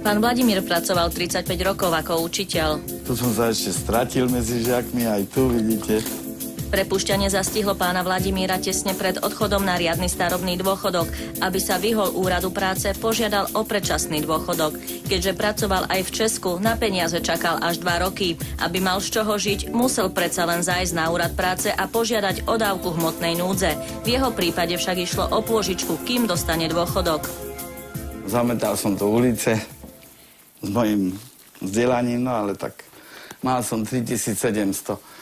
Pán Vladimír pracoval 35 rokov ako učiteľ. Tu som sa ešte stratil medzi žiakmi, aj tu vidíte. Prepušťanie zastihlo pána Vladimíra tesne pred odchodom na riadny starobný dôchodok. Aby sa vyhol úradu práce, požiadal o predčasný dôchodok. Keďže pracoval aj v Česku, na peniaze čakal až 2 roky. Aby mal z čoho žiť, musel predsa len zájsť na úrad práce a požiadať o dávku hmotnej núdze. V jeho prípade však išlo o pôžičku, kým dostane dôchodok. Zametal som do ulice s mojím vzdelaním, no ale tak mal som 3700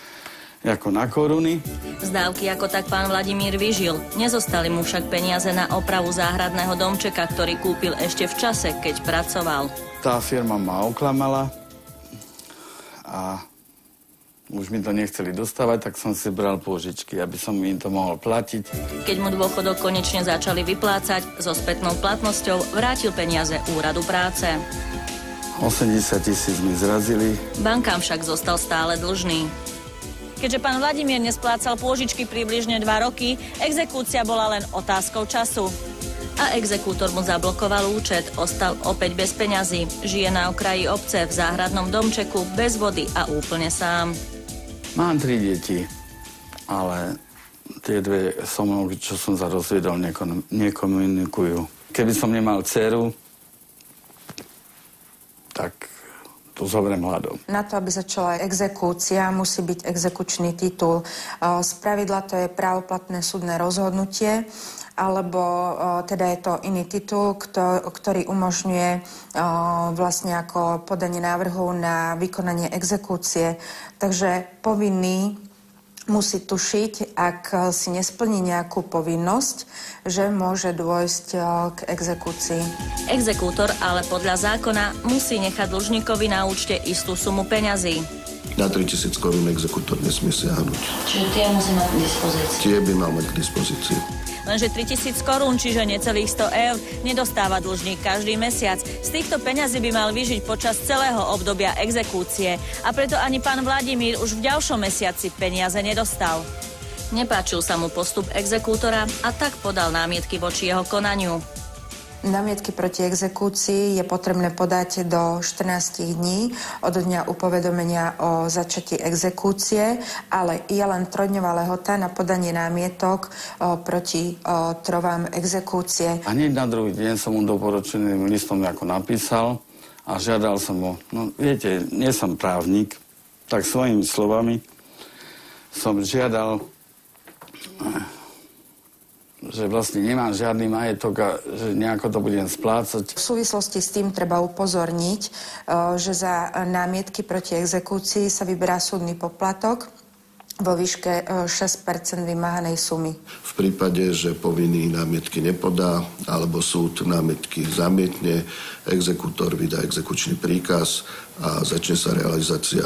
ako na koruny. Z dávky ako tak pán Vladimír vyžil. Nezostali mu však peniaze na opravu záhradného domčeka, ktorý kúpil ešte v čase, keď pracoval. Tá firma ma oklamala a už mi to nechceli dostávať, tak som si bral pôžičky, aby som im to mohol platiť. Keď mu dôchodok konečne začali vyplácať, so spätnou platnosťou vrátil peniaze úradu práce. 80 000 mi zrazili. Bankám však zostal stále dlžný. Keďže pán Vladimír nesplácal pôžičky približne 2 roky, exekúcia bola len otázkou času. A exekútor mu zablokoval účet, ostal opäť bez peňazí. Žije na okraji obce v záhradnom domčeku, bez vody a úplne sám. Mám 3 deti, ale tie 2 so mnou, čo som sa rozviedol, nekomunikujú. Keby som nemal dceru, tak to zoberiem hľadom. Na to, aby začala exekúcia, musí byť exekučný titul. Spravidla to je právoplatné súdne rozhodnutie, alebo teda je to iný titul, ktorý umožňuje vlastne ako podanie návrhu na vykonanie exekúcie. Takže povinný musí tušiť, ak si nesplní nejakú povinnosť, že môže dôjsť k exekúcii. Exekútor ale podľa zákona musí nechať dlžníkovi na účte istú sumu peňazí. Na 3000 korún exekútor nesmie siahnuť. Čiže tie musí mať k dispozícii? Tie by mal mať k dispozícii. Lenže 3000 korún, čiže necelých 100 eur, nedostáva dlžník každý mesiac. Z týchto peňazí by mal vyžiť počas celého obdobia exekúcie. A preto ani pán Vladimír už v ďalšom mesiaci peniaze nedostal. Nepáčil sa mu postup exekútora a tak podal námietky voči jeho konaniu. Námietky proti exekúcii je potrebné podať do 14 dní od dňa upovedomenia o začatí exekúcie, ale je len 3-dňová lehota na podanie námietok proti trovám exekúcie. A hneď na druhý deň som mu doporučeným listom ako napísal a žiadal som ho, no viete, nie som právnik, tak svojimi slovami som žiadal, že vlastne nemám žiadny majetok a že nejako to budem splácať. V súvislosti s tým treba upozorniť, že za námietky proti exekúcii sa vyberá súdny poplatok vo výške 6% vymáhanej sumy. V prípade, že povinný námietky nepodá alebo súd námietky zamietne, exekútor vydá exekučný príkaz a začne sa realizácia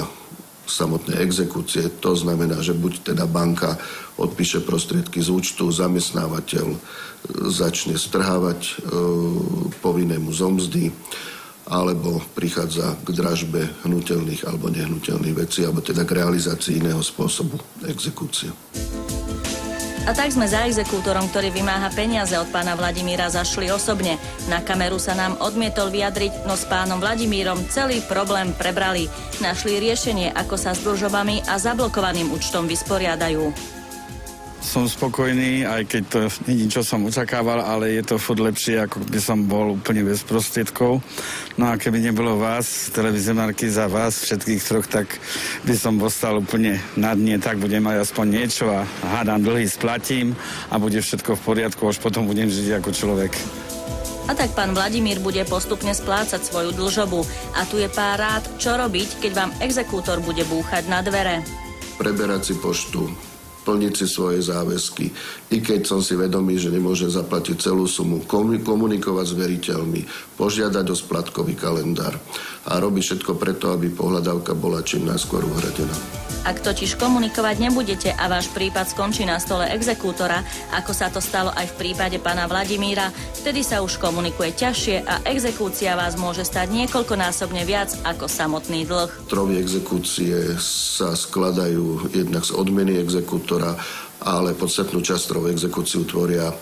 samotnej exekúcie. To znamená, že buď teda banka odpíše prostriedky z účtu, zamestnávateľ začne strhávať povinnému zo mzdy, alebo prichádza k dražbe hnuteľných alebo nehnuteľných vecí, alebo teda k realizácii iného spôsobu exekúcie. A tak sme za exekútorom, ktorý vymáha peniaze od pána Vladimíra, zašli osobne. Na kameru sa nám odmietol vyjadriť, no s pánom Vladimírom celý problém prebrali. Našli riešenie, ako sa s dlžobami a zablokovaným účtom vysporiadajú. Som spokojný, aj keď to nie čo som očakával, ale je to furt lepšie, ako by som bol úplne bez prostriedkov. No a keby nebolo vás, televizionárky, za vás, všetkých troch, tak by som ostal úplne na dne, tak budem mať aspoň niečo a hádam dlhy splatím a bude všetko v poriadku, už potom budem žiť ako človek. A tak pán Vladimír bude postupne splácať svoju dlžobu. A tu je pár rád, čo robiť, keď vám exekútor bude búchať na dvere. Preberať si poštu, plniť si svoje záväzky. I keď som si vedomý, že nemôžem zaplatiť celú sumu, komunikovať s veriteľmi, požiadať o splátkový kalendár a robiť všetko preto, aby pohľadávka bola čím najskôr uhradená. Ak totiž komunikovať nebudete a váš prípad skončí na stole exekútora, ako sa to stalo aj v prípade pána Vladimíra, vtedy sa už komunikuje ťažšie a exekúcia vás môže stať niekoľkonásobne viac ako samotný dlh. Trovy exekúcie sa skladajú jednak z odmeny exekútora, ale podstatnú časť trovej exekúciu tvoria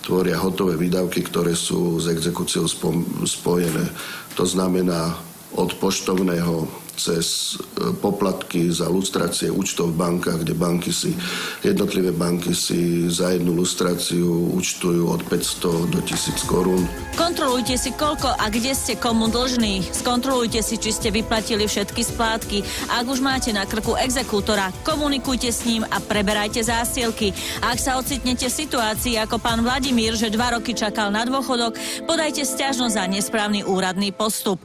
tvoria hotové výdavky, ktoré sú s exekúciou spojené. To znamená od poštovného cez poplatky za lustrácie účtov v bankách, kde jednotlivé banky si za jednu lustráciu účtujú od 500 do 1000 korún. Kontrolujte si, koľko a kde ste komu dlžní. Skontrolujte si, či ste vyplatili všetky splátky. Ak už máte na krku exekútora, komunikujte s ním a preberajte zásielky. Ak sa ocitnete v situácii ako pán Vladimír, že 2 roky čakal na dôchodok, podajte sťažnosť za nesprávny úradný postup.